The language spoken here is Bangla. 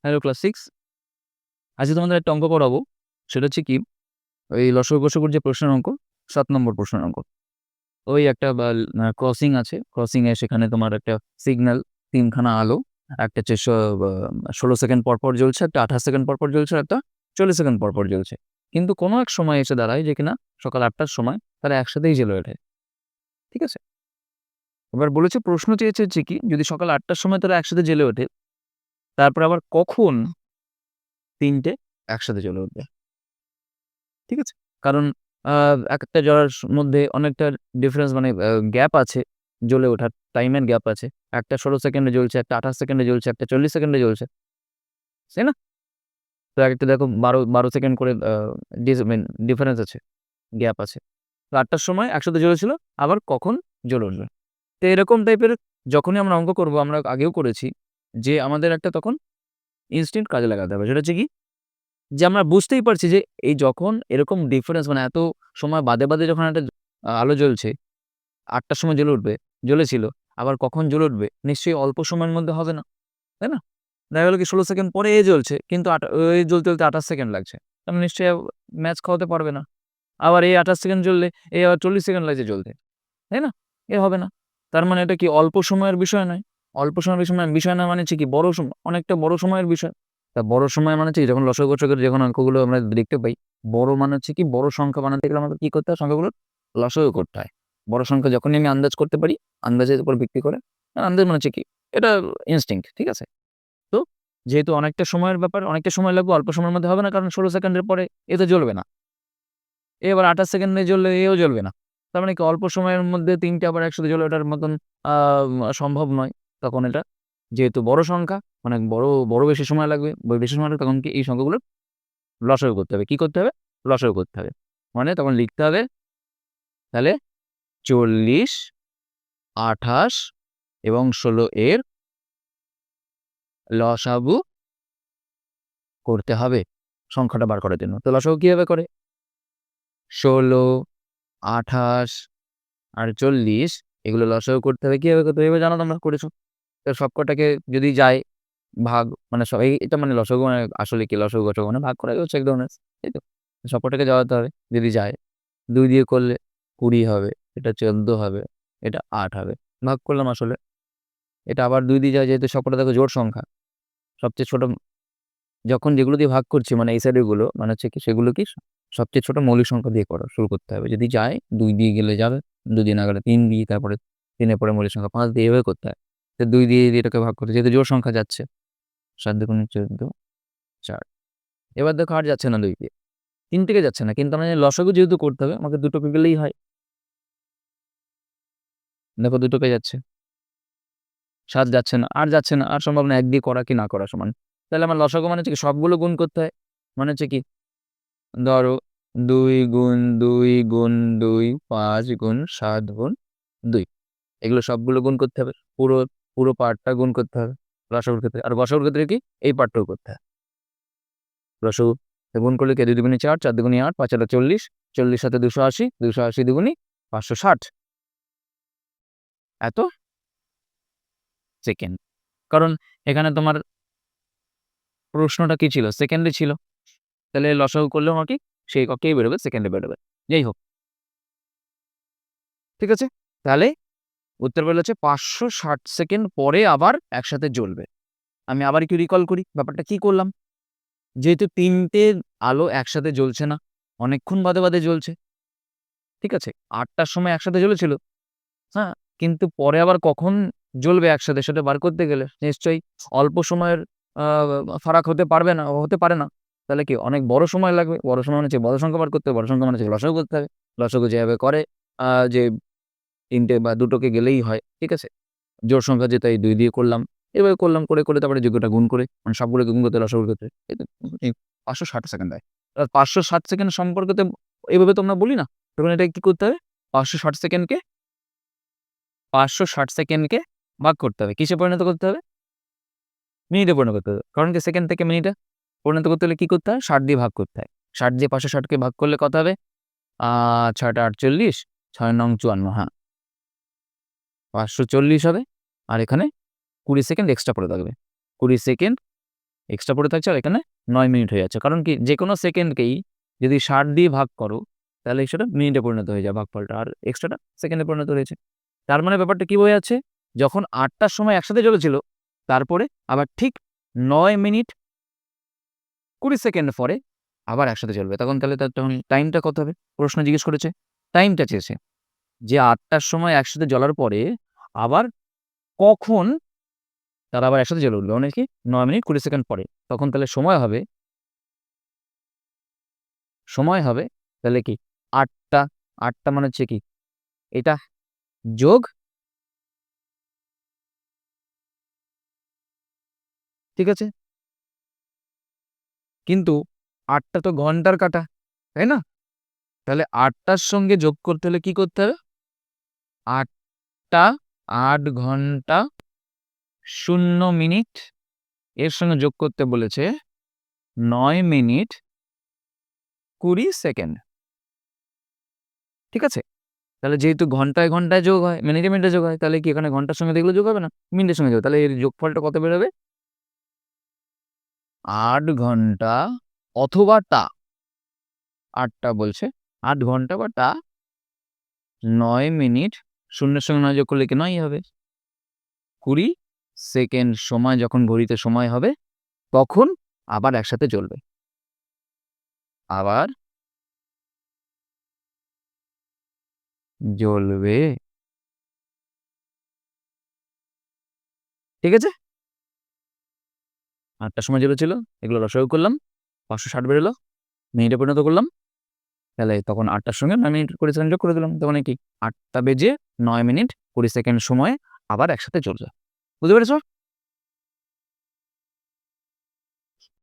Hello class 6। আজকে তোমাদের একটা অঙ্ক করাবো। সেটা হচ্ছে কি, ওই লসাগু গসাগুর যে প্রশ্নের অঙ্ক, ৭ নম্বর প্রশ্নের অঙ্ক। ওই একটা ক্রসিং আছে। ক্রসিং এ সেখানে তোমার একটা সিগন্যাল, ৩ খানা আলো, একটা হচ্ছে ১৬ সেকেন্ড পরপর জ্বলছে, একটা ২৮ সেকেন্ড পরপর জ্বলছে, একটা ৪০ সেকেন্ড পরপর জ্বলছে। কিন্তু কোনো এক সময় এসে দাঁড়ায় যে কিনা সকাল ৮ টার সময় তারা একসাথেই জ্বলে ওঠে। ঠিক আছে? এবার বলেছে, প্রশ্ন চেয়েছে হচ্ছে কি, যদি সকাল ৮ টার সময় তারা একসাথে জ্বলে ওঠে, তারপর আবার কখন ৩ টে একসাথে জ্বলে উঠবে? ঠিক আছে? কারণ আ একেকটা জলার মধ্যে অনেকটা ডিফারেন্স, মানে গ্যাপ আছে, জ্বলে ওঠার টাইমের গ্যাপ আছে। একটা ১৬ সেকেন্ডে জ্বলছে, একটা ২৮ সেকেন্ডে জ্বলছে, একটা ৪০ সেকেন্ডে জ্বলছে। তাই না? তো একেকটা দেখো ১২ সেকেন্ড করে ডিফারেন্স আছে, গ্যাপ আছে। তো ৮ টার সময় একসাথে জ্বলেছিল, আবার কখন জ্বলে উঠবে? তো এরকম টাইপের যখনই আমরা অঙ্ক করব, আমরা আগেও করেছি যে আমাদের একটা তখন ইনস্ট্যান্ট কাজে লাগাতে হবে। সেটা হচ্ছে কি, যে আমরা বুঝতেই পারছি যে এই যখন এরকম ডিফারেন্স, মানে এত সময় বাদে যখন একটা আলো জ্বলছে, ৮ টার সময় জ্বলে উঠবে, জ্বলেছিল, আবার কখন জ্বলে উঠবে? নিশ্চয়ই অল্প সময়ের মধ্যে হবে না, তাই না? দেখা গেল কি ১৬ সেকেন্ড পরে এ জ্বলছে, কিন্তু ওই জ্বলতে ২৮ সেকেন্ড লাগছে। তার মানে নিশ্চয়ই ম্যাচ খাওয়াতে পারবে না। আবার এই ২৮ সেকেন্ড জ্বললে এই আবার ৪০ সেকেন্ড লাগছে জ্বলতে, তাই না? এ হবে না। তার মানে এটা কি অল্প সময়ের বিষয় নয়। অল্প সময়ের বিষয় না, মানে হচ্ছে কি বড় অনেকটা বড় সময়ের বিষয়। তা বড় সময় মানে হচ্ছে কি, যখন লসাগু গসাগুর যখন অঙ্কগুলো আমরা দেখতে পাই, বড় মানে হচ্ছে কি, বড় সংখ্যা বানাতে গেলে আমাদের কি করতে হয়? সংখ্যাগুলোর লসাগু করতে হয়। বড় সংখ্যা যখনই আমি আন্দাজ করতে পারি, আন্দাজের উপর ভিত্তি করে, আন্দাজ মানে হচ্ছে কি, এটা ইনস্টিংক্ট, ঠিক আছে? তো যেহেতু অনেকটা সময়ের ব্যাপার, অনেকটা সময় লাগবে, অল্প সময়ের মধ্যে হবে না, কারণ ১৬ সেকেন্ডের পরে এ তো জ্বলবে না। এ আবার ২৮ সেকেন্ডে জ্বললে এও জ্বলবে না। তার মানে কি অল্প সময়ের মধ্যে ৩ টে আবার একসাথে জ্বলে ওঠার মতন আ সম্ভব নয়। তখন এটা যেহেতু বড় সংখ্যা, মানে বড় বেশি সময় লাগবে। বেশি সময় লাগবে, তখন কি এই সংখ্যাগুলোর লসাগু করতে হবে। কি করতে হবে? লসাগু করতে হবে। মানে তখন লিখতে হবে তাহলে ৪০, ২৮ এবং ১৬ এর লসাগু করতে হবে সংখ্যাটা বার করার জন্য। তো লসাগু কিভাবে করে? ১৬, ২৮ আর ৪০, এগুলো লসাগু করতে হবে। কিভাবে করতে হবে? এভাবে জানো, তোমরা করেছ। তো সবকটাকে যদি যায় ভাগ, মানে এটা মানে লসাগু, মানে আসলে কি লসাগু গসাগু মানে ভাগ করাই হচ্ছে এক ধরনের, তাই তো? সবকটাকে যাওয়াতে হবে। যদি যায় ২ দিয়ে করলে ২০ হবে, এটা ১৪ হবে, এটা ৮ হবে। ভাগ করলাম আসলে। এটা আবার ২ দিয়ে যায়, যেহেতু সবকটা দেখো জোড় সংখ্যা। সবচেয়ে ছোট যখন যেগুলো দিয়ে ভাগ করছি, মানে এই সাইডের গুলো, মানে হচ্ছে কি, সেগুলো কি সবচেয়ে ছোট মৌলিক সংখ্যা দিয়ে করা শুরু করতে হবে। যদি যায় ২ দিয়ে গেলে যাবে, ২ দিয়ে না গেলে ৩ দিয়ে, তারপরে ৩ এর পরে মৌলিক সংখ্যা ৫ দিয়ে, এভাবে করতে হয়। তো ২ দিয়ে এটাকে ভাগ করতে, যেহেতু জোড় সংখ্যা যাচ্ছে, ৭ দুগুণে ১৪, ৪। এবার দেখো আর যাচ্ছে না ২ দিয়ে। ৩ থেকে যাচ্ছে না। কিন্তু আমার লসাগু যেহেতু করতে হবে, আমাকে ২ টোকে গেলেই হয়। দেখো ২ টোকে যাচ্ছে। ৭ যাচ্ছে না, ৮ যাচ্ছে না। আর সম্ভব না ১ দিয়ে করা কি না করা সমান। তাহলে আমার লসাগু মানে হচ্ছে কি, সবগুলো গুণ করতে হয়। মানে হচ্ছে কি, ধরো ২ গুণ ২ গুণ ২, ৫ গুণ ৭ গুণ ২। এগুলো সবগুলো গুণ করতে হবে। পুরো পার্টটা গুণ করতে হবে লসাগুর ক্ষেত্রে। আর গসাগুর ক্ষেত্রে কি, এই পার্টটাও করতে হয়। লসাগু গুণ করলে কি, ২ দুগুণে ৪, ৪ দুগুণে ৮, ৫ আটা ৪০, ৪০ সাথে ২৮০, ২৮০ দুগুণে ৫৬০। এত সেকেন্ড। কারণ এখানে তোমার প্রশ্নটা কি ছিল? সেকেন্ডে ছিল। তাহলে লসাগু করলেও আমার কি সেই এককেই বেরোবে, সেকেন্ডে বেরোবে। যাই হোক, ঠিক আছে? তাহলে উত্তর বের হচ্ছে ৫৬০ সেকেন্ড পরে আবার একসাথে জ্বলবে। আমি আবার একটু রিকল করি ব্যাপারটা কি করলাম। যেহেতু ৩ টে আলো একসাথে জ্বলছে না, অনেকক্ষণ বাদে জ্বলছে। ঠিক আছে? ৮ টার সময় একসাথে জ্বলেছিল, হ্যাঁ? কিন্তু পরে আবার কখন জ্বলবে একসাথে, সেটা বার করতে গেলে নিশ্চয়ই অল্প সময়ের আ ফারাক হতে পারে না। তাহলে কি অনেক বড় সময় লাগবে। বড় সময় মানে হচ্ছে বড় সংখ্যা বার করতে হবে। বড় সংখ্যা মানে হচ্ছে লসাগু করতে হবে। লসাগু যেভাবে করে, যে ৩ টে বা ২ টোকে গেলেই হয়। ঠিক আছে? জোড় সংখ্যা যেটা, এই ২ দিয়ে করলাম। এভাবে করলাম, করে তারপরে যোগ্যটা গুণ করে, মানে সবগুলোকে গুণ করতে লসাগুর ক্ষেত্রে, এই তো এই ৫৬০ সেকেন্ড দেয়। ৫৬০ সেকেন্ড সম্পর্কতে এভাবে তো আমরা বলি না। তখন এটা কি করতে হবে? ৫৬০ সেকেন্ডকে ৫৬০ সেকেন্ডকে ভাগ করতে হবে। কিসে পরিণত করতে হবে? মিনিটে পরিণত করতে হবে। কারণ কি, সেকেন্ড থেকে মিনিটে পরিণত করতে হলে কি করতে হয়? ৬০ দিয়ে ভাগ করতে হয়। ৬০ দিয়ে ৫৬০ কে ভাগ করলে কত হবে? আ ৬ টা ৪৮, ৬ নং ৫৪, হ্যাঁ। ৫৪০ হবে। আর এখানে ২০ সেকেন্ড এক্সট্রা পড়ে থাকবে। ২০ সেকেন্ড এক্সট্রা পড়ে থাকছে আর এখানে 9 মিনিট হয়ে যাচ্ছে। কারণ কি যে কোনো সেকেন্ডকেই যদি 60 দিয়ে ভাগ করো তাহলে সেটা মিনিটে পরিণত হয়ে যায় ভাগফলটা, আর এক্সট্রাটা সেকেন্ডে পরিণত হয়েছে। তার মানে ব্যাপারটা কি বোঝা যাচ্ছে, যখন 8টার সময় একসাথে জ্বলেছিল তারপরে আবার ঠিক 9 মিনিট 20 সেকেন্ড পরে আবার একসাথে জ্বলবে, তখন তাহলে তখন টাইমটা কত হবে? প্রশ্ন জিজ্ঞেস করেছে, টাইমটা চেয়েছে যে 8টার সময় একসাথে জ্বলার পরে আবার কখন তারা আবার একসাথে জ্বলে উঠবে, মানে কি 9 মিনিট 20 সেকেন্ড পরে। তখন তাহলে সময় হবে তাহলে কি 8টা, 8টা মানে হচ্ছে কি এটা যোগ, ঠিক আছে? কিন্তু 8টা তো ঘন্টার কাঁটা, তাই না? তাহলে 8টার সঙ্গে যোগ করতে হলে কি করতে হবে? 8টা 8 ঘন্টা 0 মিনিট, এর সঙ্গে যোগ করতে বলেছে 9 মিনিট 20 সেকেন্ড, ঠিক আছে? তাহলে যেহেতু ঘন্টায় ঘন্টায় যোগ হয়, মিনিটে মিনিটে যোগ হয়, তাহলে কি এখানে ঘন্টার সঙ্গে দেখলে যোগ হবে না? মিনিটের সঙ্গে যোগ, তাহলে এর যোগফলটা কত বেরোবে? 8 ঘন্টা অথবা টা, 8টা বলছে, 8 ঘন্টা বা টা 9 মিনিট, শূন্যের সঙ্গে 9 যোগ করলে কি 9ই হবে, 20 সেকেন্ড সময় যখন ঘড়িতে সময় হবে তখন আবার একসাথে জ্বলবে। আবার জ্বলবে, ঠিক আছে? 8টার সময় জ্বলেছিল, এগুলো লসাগু করলাম, 560 বেরোলো, মিনিটে পরিণত করলাম, তাহলে তখন 8টার সঙ্গে 9 মিনিট 20 সেকেন্ড যোগ করে দিলাম। তার মানে কি 8টা বেজে 9 মিনিট 20 সেকেন্ড সময়ে আবার একসাথে জ্বলবে। বুঝতে পেরেছ?